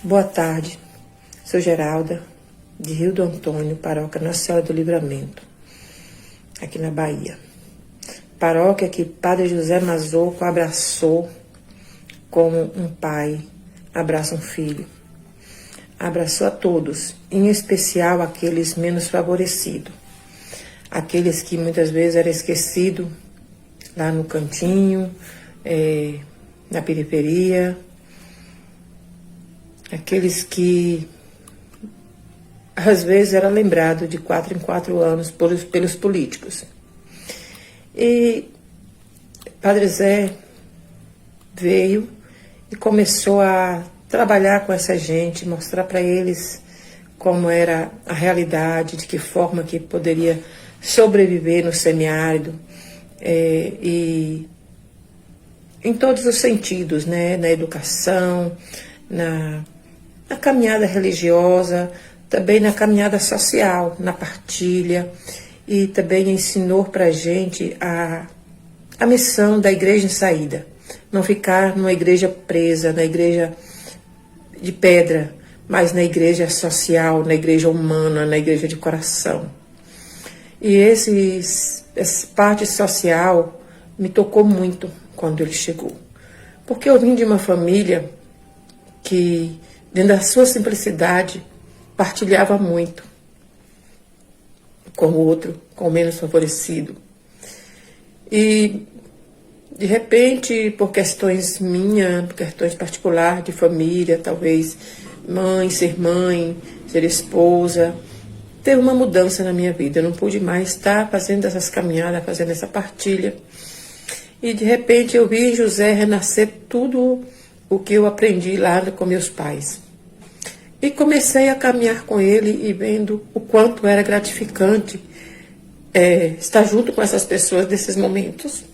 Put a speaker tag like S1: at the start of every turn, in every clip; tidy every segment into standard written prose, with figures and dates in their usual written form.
S1: Boa tarde, sou Geralda, de Rio do Antônio, paróquia Nossa Senhora do Livramento, aqui na Bahia. Paróquia que Padre José Mazocco abraçou como um pai abraça um filho. Abraçou a todos, em especial aqueles menos favorecidos, aqueles que muitas vezes eram esquecidos lá no cantinho, na periferia, aqueles que às vezes era lembrado de 4 em 4 anos pelos políticos. E Padre Zé veio e começou a trabalhar com essa gente, mostrar para eles como era a realidade, de que forma que poderia sobreviver no semiárido, e em todos os sentidos, né? Na educação, na caminhada religiosa, também na caminhada social, na partilha, e também ensinou para a gente a missão da igreja em saída. Não ficar numa igreja presa, na igreja de pedra, mas na igreja social, na igreja humana, na igreja de coração. E essa parte social me tocou muito quando ele chegou. Porque eu vim de uma família que, dentro da sua simplicidade, partilhava muito com o outro, com o menos favorecido. E, de repente, por questões minhas, por questões particulares de família, talvez ser esposa, teve uma mudança na minha vida. Eu não pude mais estar fazendo essas caminhadas, fazendo essa partilha. E, de repente, eu vi em José renascer tudo o que eu aprendi lá com meus pais. E comecei a caminhar com ele e vendo o quanto era gratificante estar junto com essas pessoas nesses momentos.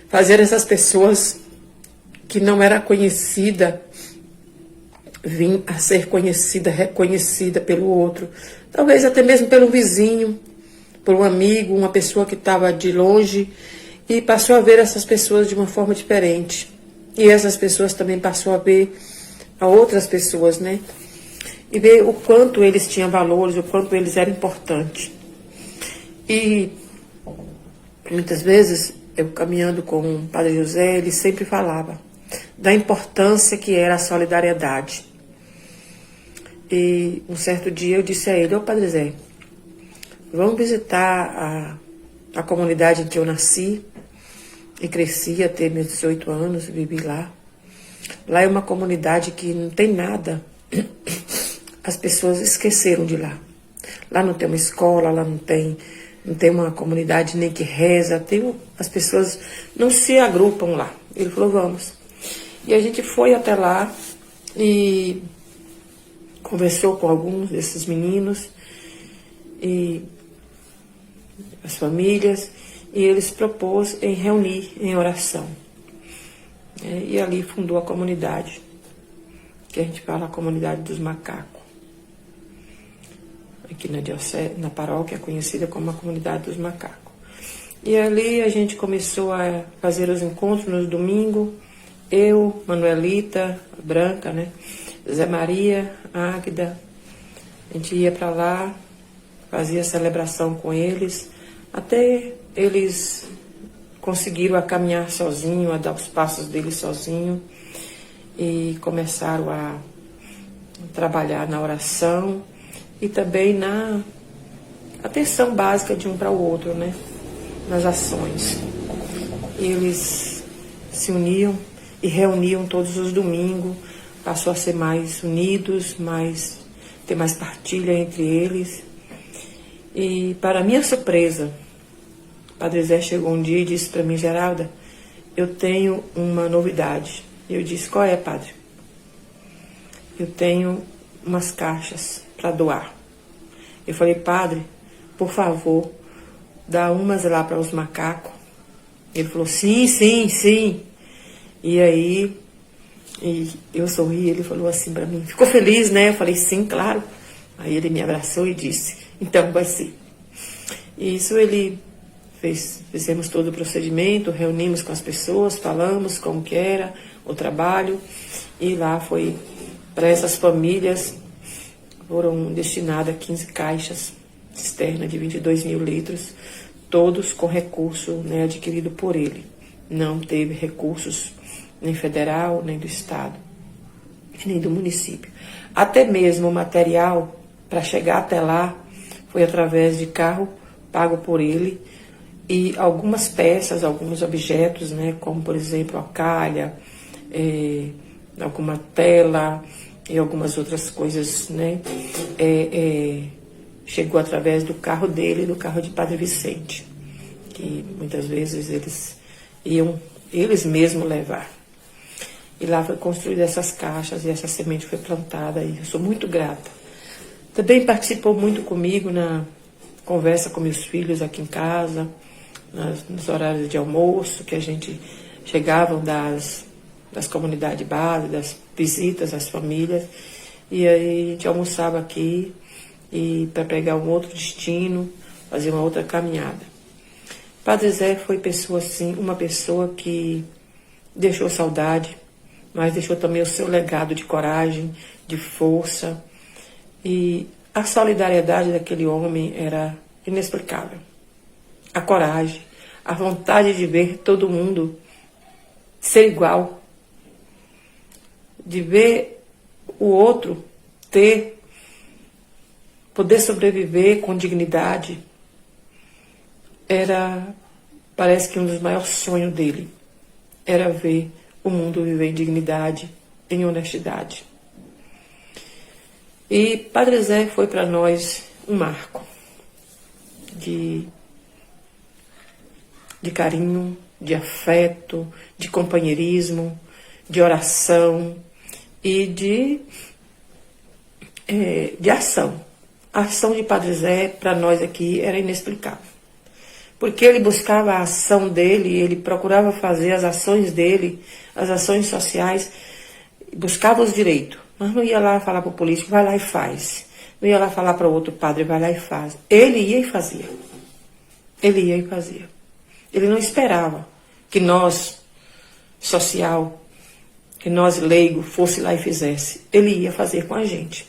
S1: Fazer essas pessoas que não era conhecida vir a ser conhecida, reconhecida pelo outro. Talvez até mesmo pelo vizinho, por um amigo, uma pessoa que estava de longe e passou a ver essas pessoas de uma forma diferente. E essas pessoas também passou a ver a outras pessoas, né? E ver o quanto eles tinham valores, o quanto eles eram importantes. E muitas vezes, eu caminhando com o Padre José, ele sempre falava da importância que era a solidariedade. E um certo dia eu disse a ele: ô Padre Zé, vamos visitar a comunidade em que eu nasci e cresci até meus 18 anos, vivi lá. Lá é uma comunidade que não tem nada. As pessoas esqueceram de lá. Lá não tem uma escola, lá não tem uma comunidade nem que reza. As pessoas não se agrupam lá. Ele falou: vamos. E a gente foi até lá e conversou com alguns desses meninos e as famílias, e eles propôs em reunir em oração. E ali fundou a comunidade, que a gente fala a comunidade dos macacos. Aqui na paróquia é conhecida como a comunidade dos macacos. E ali a gente começou a fazer os encontros nos domingos. Eu, Manuelita, Branca, né? Zé Maria, Águida. A gente ia para lá, fazia celebração com eles, até eles conseguiram a caminhar sozinho, a dar os passos deles sozinho, e começaram a trabalhar na oração e também na atenção básica de um para o outro, né? Nas ações. Eles se uniam e reuniam todos os domingos, passou a ser mais unidos, ter mais partilha entre eles. E, para minha surpresa, Padre Zé chegou um dia e disse para mim: Geralda, eu tenho uma novidade. Eu disse: qual é, padre? Eu tenho umas caixas para doar. Eu falei: padre, por favor, dá umas lá para os macacos. Ele falou: sim, sim, sim. E aí, eu sorri, ele falou assim para mim: ficou feliz, né? Eu falei: sim, claro. Aí ele me abraçou e disse: então vai ser. E isso ele fizemos todo o procedimento, reunimos com as pessoas, falamos como que era o trabalho, e lá foi Para essas famílias foram destinadas 15 caixas cisterna de 22 mil litros, todos com recurso, né, adquirido por ele. Não teve recursos nem federal, nem do estado, nem do município. Até mesmo o material para chegar até lá foi através de carro pago por ele e algumas peças, alguns objetos, né, como por exemplo a calha, alguma tela e algumas outras coisas, né, chegou através do carro dele e do carro de Padre Vicente, que muitas vezes eles iam eles mesmos levar. E lá foi construída essas caixas e essa semente foi plantada e eu sou muito grata. Também participou muito comigo na conversa com meus filhos aqui em casa, nos horários de almoço, que a gente chegavam das comunidades de base, das visitas às famílias, e aí a gente almoçava aqui e para pegar um outro destino, fazer uma outra caminhada. Padre Zé foi pessoa assim, uma pessoa que deixou saudade, mas deixou também o seu legado de coragem, de força, e a solidariedade daquele homem era inexplicável. A coragem, a vontade de ver todo mundo ser igual, de ver o outro poder sobreviver com dignidade, parece que um dos maiores sonhos dele era ver o mundo viver em dignidade, em honestidade. E Padre Zé foi para nós um marco de carinho, de afeto, de companheirismo, de oração e de ação. A ação de Padre Zé, para nós aqui, era inexplicável. Porque ele buscava a ação dele, ele procurava fazer as ações dele, as ações sociais, buscava os direitos. Mas não ia lá falar para o político, vai lá e faz. Não ia lá falar para o outro padre, vai lá e faz. Ele ia e fazia. Ele ia e fazia. Ele não esperava que nós, social, que nós, leigo, fosse lá e fizesse. Ele ia fazer com a gente.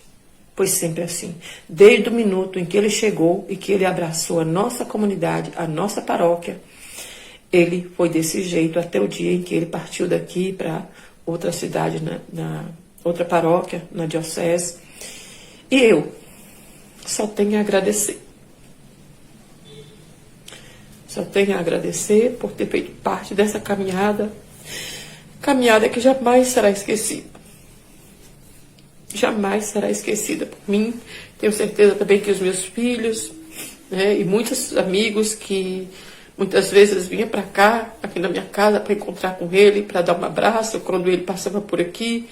S1: Pois sempre assim. Desde o minuto em que ele chegou e que ele abraçou a nossa comunidade, a nossa paróquia, ele foi desse jeito até o dia em que ele partiu daqui para outra cidade, na outra paróquia, na diocese. E eu só tenho a agradecer. Só tenho a agradecer por ter feito parte dessa caminhada que jamais será esquecida. Jamais será esquecida por mim. Tenho certeza também que os meus filhos, né, e muitos amigos que muitas vezes vinham para cá, aqui na minha casa, para encontrar com ele, para dar um abraço, quando ele passava por aqui.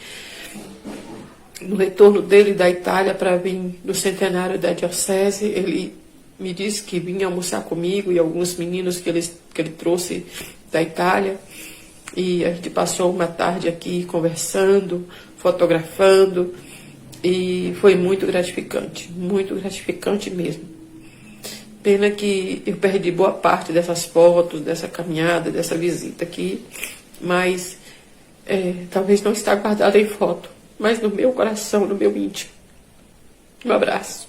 S1: No retorno dele da Itália para vir no centenário da diocese, ele me disse que vinha almoçar comigo e alguns meninos que ele trouxe da Itália. E a gente passou uma tarde aqui conversando, fotografando, e foi muito gratificante mesmo. Pena que eu perdi boa parte dessas fotos, dessa caminhada, dessa visita aqui, mas talvez não está guardada em foto, mas no meu coração, no meu íntimo. Um abraço.